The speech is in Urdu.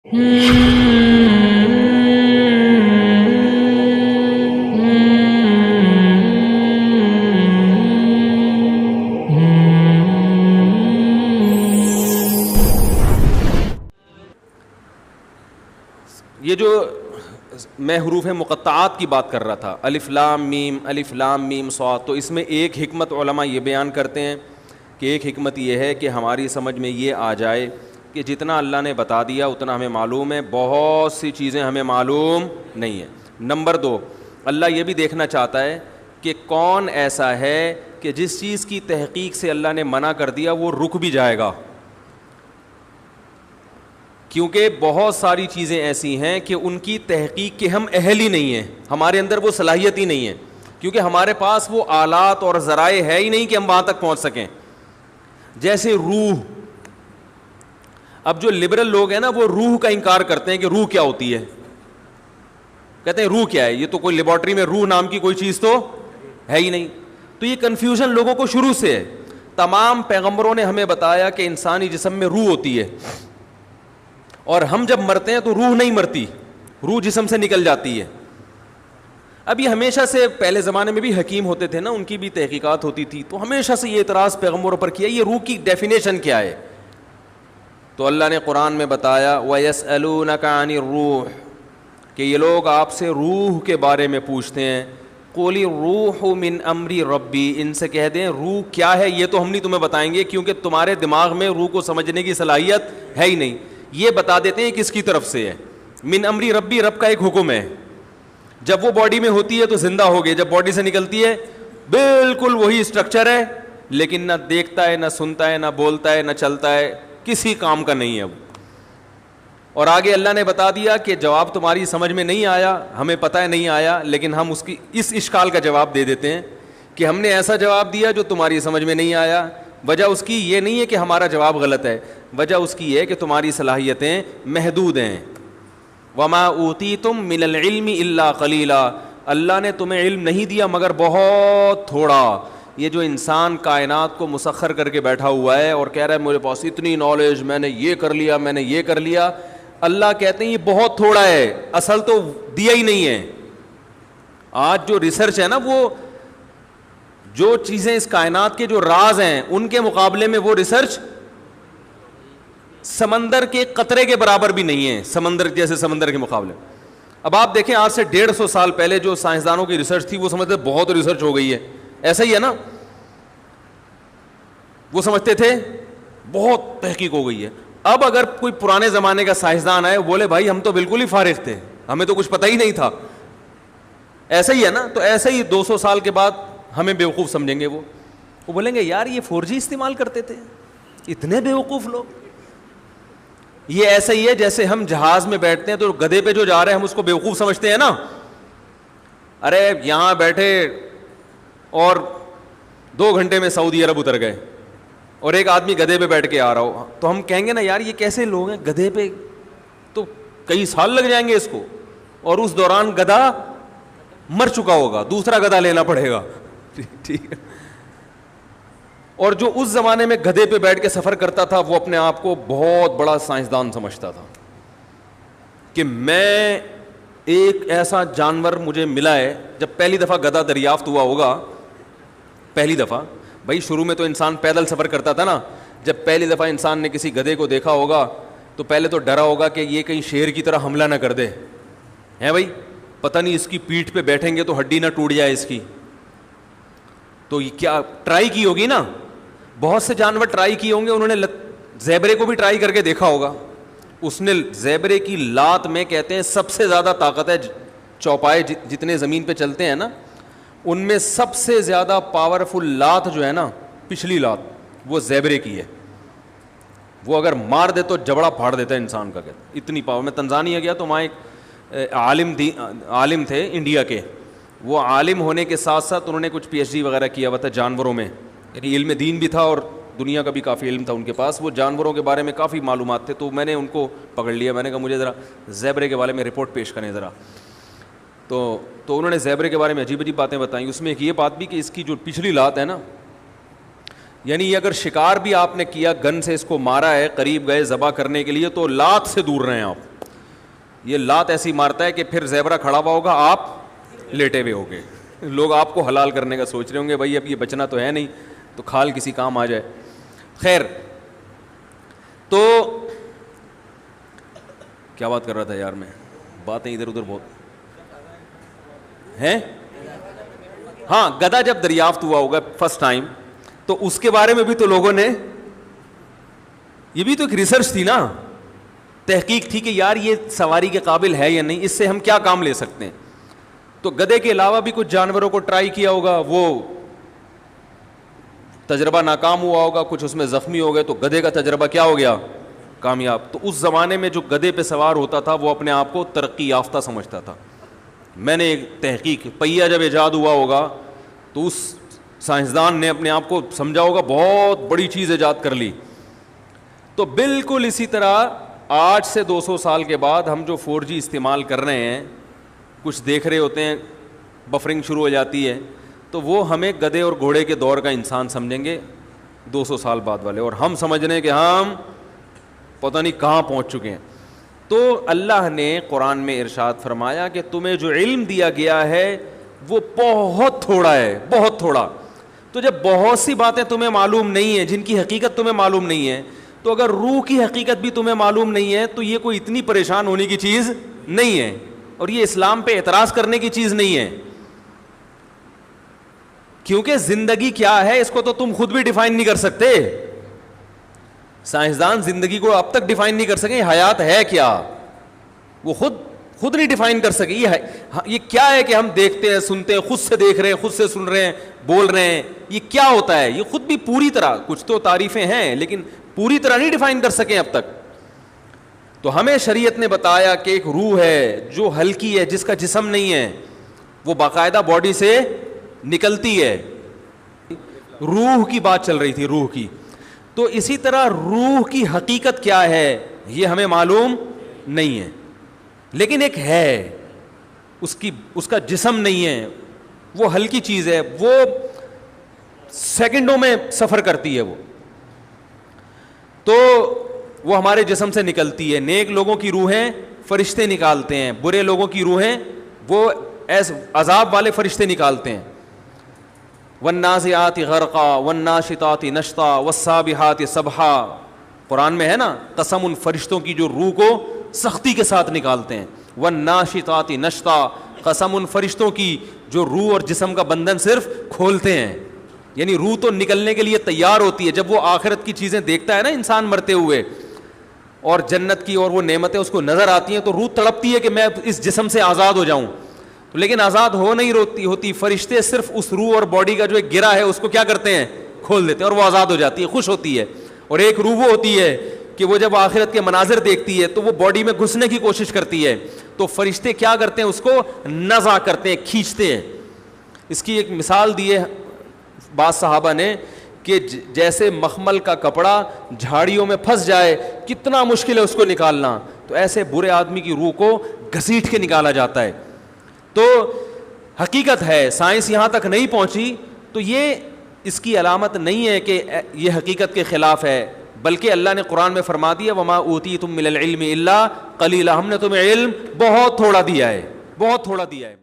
یہ جو میں حروف مقطعات کی بات کر رہا تھا، الف لام میم صاد، تو اس میں ایک حکمت علماء یہ بیان کرتے ہیں کہ ایک حکمت یہ ہے کہ ہماری سمجھ میں یہ آ جائے کہ جتنا اللہ نے بتا دیا اتنا ہمیں معلوم ہے، بہت سی چیزیں ہمیں معلوم نہیں ہیں۔ نمبر 2، اللہ یہ بھی دیکھنا چاہتا ہے کہ کون ایسا ہے کہ جس چیز کی تحقیق سے اللہ نے منع کر دیا وہ رک بھی جائے گا، کیونکہ بہت ساری چیزیں ایسی ہیں کہ ان کی تحقیق کے ہم اہل ہی نہیں ہیں، ہمارے اندر وہ صلاحیت ہی نہیں ہے، کیونکہ ہمارے پاس وہ آلات اور ذرائع ہے ہی نہیں کہ ہم وہاں تک پہنچ سکیں۔ جیسے روح، اب جو لبرل لوگ ہیں نا وہ روح کا انکار کرتے ہیں کہ روح کیا ہوتی ہے، کہتے ہیں روح کیا ہے، یہ تو کوئی لیبارٹری میں روح نام کی کوئی چیز تو ہے ہی نہیں۔ تو یہ کنفیوژن لوگوں کو شروع سے ہے۔ تمام پیغمبروں نے ہمیں بتایا کہ انسانی جسم میں روح ہوتی ہے، اور ہم جب مرتے ہیں تو روح نہیں مرتی، روح جسم سے نکل جاتی ہے۔ اب یہ ہمیشہ سے، پہلے زمانے میں بھی حکیم ہوتے تھے نا، ان کی بھی تحقیقات ہوتی تھی، تو ہمیشہ سے یہ اعتراض پیغمبروں پر کیا یہ روح کی ڈیفینیشن کیا ہے؟ تو اللہ نے قرآن میں بتایا وَيَسْأَلُونَكَ عَنِ الرُّوحِ، کہ یہ لوگ آپ سے روح کے بارے میں پوچھتے ہیں، قُلِ الرُّوحُ مِنْ أَمْرِ رَبِّي، ان سے کہہ دیں روح کیا ہے یہ تو ہم نہیں تمہیں بتائیں گے، کیونکہ تمہارے دماغ میں روح کو سمجھنے کی صلاحیت ہے ہی نہیں۔ یہ بتا دیتے ہیں کس کی طرف سے ہے، من امری ربی، رب کا ایک حکم ہے، جب وہ باڈی میں ہوتی ہے تو زندہ ہو گئی، جب باڈی سے نکلتی ہے بالکل وہی اسٹرکچر ہے، لیکن نہ دیکھتا ہے، نہ سنتا ہے، نہ بولتا ہے، نہ چلتا ہے، کسی کام کا نہیں ہے وہ۔ اور آگے اللہ نے بتا دیا کہ جواب تمہاری سمجھ میں نہیں آیا، ہمیں پتہ ہے نہیں آیا، لیکن ہم اس اشکال کا جواب دے دیتے ہیں کہ ہم نے ایسا جواب دیا جو تمہاری سمجھ میں نہیں آیا۔ وجہ اس کی یہ نہیں ہے کہ ہمارا جواب غلط ہے، وجہ اس کی یہ ہے کہ تمہاری صلاحیتیں محدود ہیں۔ وَمَا أُوتِيتُم مِّنَ الْعِلْمِ إِلَّا قَلِيلًا، اللہ نے تمہیں علم نہیں دیا مگر بہت تھوڑا۔ یہ جو انسان کائنات کو مسخر کر کے بیٹھا ہوا ہے اور کہہ رہا ہے میرے پاس اتنی نالج، میں نے یہ کر لیا، میں نے یہ کر لیا، اللہ کہتے ہیں یہ بہت تھوڑا ہے، اصل تو دیا ہی نہیں ہے۔ آج جو ریسرچ ہے نا، وہ جو چیزیں اس کائنات کے جو راز ہیں ان کے مقابلے میں وہ ریسرچ سمندر کے قطرے کے برابر بھی نہیں ہے، سمندر جیسے سمندر کے مقابلے۔ اب آپ دیکھیں آج سے 150 سال پہلے جو سائنسدانوں کی ریسرچ تھی وہ سمجھتے بہت ریسرچ ہو گئی ہے، ایسا ہی ہے نا، وہ سمجھتے تھے بہت تحقیق ہو گئی ہے۔ اب اگر کوئی پرانے زمانے کا سائنسدان آئے بولے بھائی ہم تو بالکل ہی فارغ تھے، ہمیں تو کچھ پتہ ہی نہیں تھا، ایسا ہی ہے نا، تو ایسا ہی 200 سال کے بعد ہمیں بیوقوف سمجھیں گے، وہ بولیں گے یار یہ 4G استعمال کرتے تھے، اتنے بیوقوف لوگ۔ یہ ایسا ہی ہے جیسے ہم جہاز میں بیٹھتے ہیں تو گدھے پہ جو جا رہے ہیں ہم اس کو بیوقوف سمجھتے ہیں نا، ارے یہاں بیٹھے اور 2 گھنٹے میں سعودی عرب اتر گئے، اور ایک آدمی گدھے پہ بیٹھ کے آ رہا ہو، تو ہم کہیں گے نا یار یہ کیسے لوگ ہیں، گدھے پہ تو کئی سال لگ جائیں گے اس کو، اور اس دوران گدھا مر چکا ہوگا، دوسرا گدھا لینا پڑے گا، ٹھیک ہے۔ اور جو اس زمانے میں گدھے پہ بیٹھ کے سفر کرتا تھا وہ اپنے آپ کو بہت بڑا سائنسدان سمجھتا تھا کہ میں ایک ایسا جانور مجھے ملا ہے۔ جب پہلی دفعہ گدھا دریافت ہوا ہوگا، پہلی دفعہ، بھائی شروع میں تو انسان پیدل سفر کرتا تھا نا، جب پہلی دفعہ انسان نے کسی گدھے کو دیکھا ہوگا تو پہلے تو ڈرا ہوگا کہ یہ کہیں شیر کی طرح حملہ نہ کر دے، ہے بھائی، پتہ نہیں اس کی پیٹھ پہ بیٹھیں گے تو ہڈی نہ ٹوٹ جائے اس کی، تو یہ کیا ٹرائی کی ہوگی نا، بہت سے جانور ٹرائی کیے ہوں گے، انہوں نے زیبرے کو بھی ٹرائی کر کے دیکھا ہوگا، اس نے زیبرے کی لات میں کہتے ہیں سب سے زیادہ طاقت ہے، چوپائے جتنے زمین پہ چلتے ہیں نا ان میں سب سے زیادہ پاورفل لات جو ہے نا، پچھلی لات وہ زیبرے کی ہے، وہ اگر مار دے تو جبڑا پھاڑ دیتا ہے انسان کا، کہتے اتنی پاور۔ میں تنزانیہ گیا تو وہاں ایک عالم تھے انڈیا کے، وہ عالم ہونے کے ساتھ ساتھ انہوں نے کچھ PhD وغیرہ کیا ہوا تھا جانوروں میں، یعنی علم دین بھی تھا اور دنیا کا بھی کافی علم تھا ان کے پاس، وہ جانوروں کے بارے میں کافی معلومات تھے، تو میں نے ان کو پکڑ لیا، میں نے کہا مجھے ذرا زیبرے کے بارے میں رپورٹ پیش کریں ذرا، تو انہوں نے زیبرے کے بارے میں عجیب عجیب باتیں بتائیں، اس میں ایک یہ بات بھی کہ اس کی جو پچھلی لات ہے نا، یعنی یہ اگر شکار بھی آپ نے کیا، گن سے اس کو مارا ہے، قریب گئے ذبح کرنے کے لیے تو لات سے دور رہیں آپ، یہ لات ایسی مارتا ہے کہ پھر زیبرا کھڑا ہوا ہوگا, آپ لیٹے ہوئے ہوگے, لوگ آپ کو حلال کرنے کا سوچ رہے ہوں گے, بھائی اب یہ بچنا تو ہے نہیں, تو کھال کسی کام آ جائے. خیر, تو کیا بات کر رہا تھا یار میں, باتیں ادھر ادھر بہت ہیں. ہاں, گدھا جب دریافت ہوا ہوگا فرسٹ ٹائم, تو اس کے بارے میں بھی تو لوگوں نے, یہ بھی تو ایک ریسرچ تھی نا, تحقیق تھی کہ یار یہ سواری کے قابل ہے یا نہیں, اس سے ہم کیا کام لے سکتے ہیں. تو گدھے کے علاوہ بھی کچھ جانوروں کو ٹرائی کیا ہوگا, وہ تجربہ ناکام ہوا ہوگا, کچھ اس میں زخمی ہو گئے, تو گدھے کا تجربہ کیا ہو گیا, کامیاب. تو اس زمانے میں جو گدھے پہ سوار ہوتا تھا وہ اپنے آپ کو ترقی یافتہ سمجھتا تھا. میں نے ایک تحقیق, پہیا جب ایجاد ہوا ہوگا تو اس سائنسدان نے اپنے آپ کو سمجھا ہوگا بہت بڑی چیز ایجاد کر لی. تو بالکل اسی طرح آج سے 200 سال کے بعد ہم جو 4G استعمال کر رہے ہیں, کچھ دیکھ رہے ہوتے ہیں, بفرنگ شروع ہو جاتی ہے, تو وہ ہمیں گدھے اور گھوڑے کے دور کا انسان سمجھیں گے 200 سال بعد والے, اور ہم سمجھ رہے ہیں کہ ہم پتہ نہیں کہاں پہنچ چکے ہیں. تو اللہ نے قرآن میں ارشاد فرمایا کہ تمہیں جو علم دیا گیا ہے وہ بہت تھوڑا ہے, بہت تھوڑا. تو جب بہت سی باتیں تمہیں معلوم نہیں ہیں, جن کی حقیقت تمہیں معلوم نہیں ہے, تو اگر روح کی حقیقت بھی تمہیں معلوم نہیں ہے تو یہ کوئی اتنی پریشان ہونے کی چیز نہیں ہے, اور یہ اسلام پہ اعتراض کرنے کی چیز نہیں ہے. کیونکہ زندگی کیا ہے اس کو تو تم خود بھی ڈیفائن نہیں کر سکتے. سائنسدان زندگی کو اب تک ڈیفائن نہیں کر سکے, حیات ہے کیا, وہ خود نہیں ڈیفائن کر سکے. یہ کیا ہے کہ ہم دیکھتے ہیں, سنتے ہیں, خود سے دیکھ رہے ہیں, خود سے سن رہے ہیں, بول رہے ہیں, یہ کیا ہوتا ہے, یہ خود بھی پوری طرح, کچھ تو تعریفیں ہیں لیکن پوری طرح نہیں ڈیفائن کر سکے اب تک. تو ہمیں شریعت نے بتایا کہ ایک روح ہے جو ہلکی ہے, جس کا جسم نہیں ہے, وہ باقاعدہ باڈی سے نکلتی ہے. روح کی بات چل رہی تھی, روح کی. تو اسی طرح روح کی حقیقت کیا ہے یہ ہمیں معلوم نہیں ہے, لیکن ایک ہے, اس کا جسم نہیں ہے, وہ ہلکی چیز ہے, وہ سیکنڈوں میں سفر کرتی ہے. تو وہ ہمارے جسم سے نکلتی ہے. نیک لوگوں کی روحیں فرشتے نکالتے ہیں, برے لوگوں کی روحیں وہ عذاب والے فرشتے نکالتے ہیں. والنازعات غرقا والناشطات نشطا والسابحات سبحا, قرآن میں ہے نا, قسم ان فرشتوں کی جو روح کو سختی کے ساتھ نکالتے ہیں. والناشطات نشطا, قسم ان فرشتوں کی جو روح اور جسم کا بندھن صرف کھولتے ہیں. یعنی روح تو نکلنے کے لیے تیار ہوتی ہے. جب وہ آخرت کی چیزیں دیکھتا ہے نا انسان مرتے ہوئے, اور جنت کی اور وہ نعمتیں اس کو نظر آتی ہیں, تو روح تڑپتی ہے کہ میں اس جسم سے آزاد ہو جاؤں, لیکن آزاد ہو نہیں ہوتی. فرشتے صرف اس روح اور باڈی کا جو ایک گرہ ہے اس کو کیا کرتے ہیں, کھول دیتے ہیں, اور وہ آزاد ہو جاتی ہے, خوش ہوتی ہے. اور ایک روح وہ ہوتی ہے کہ وہ جب آخرت کے مناظر دیکھتی ہے تو وہ باڈی میں گھسنے کی کوشش کرتی ہے, تو فرشتے کیا کرتے ہیں, اس کو نزع کرتے ہیں, کھینچتے ہیں. اس کی ایک مثال دی ہے بعض صحابہ نے کہ جیسے مخمل کا کپڑا جھاڑیوں میں پھنس جائے, کتنا مشکل ہے اس کو نکالنا, تو ایسے برے آدمی کی روح کو گھسیٹ کے نکالا جاتا ہے. تو حقیقت ہے, سائنس یہاں تک نہیں پہنچی, تو یہ اس کی علامت نہیں ہے کہ یہ حقیقت کے خلاف ہے, بلکہ اللہ نے قرآن میں فرما دیا وما اوتیتم من العلم الا قلیلا, ہم نے تمہیں علم بہت تھوڑا دیا ہے, بہت تھوڑا دیا ہے.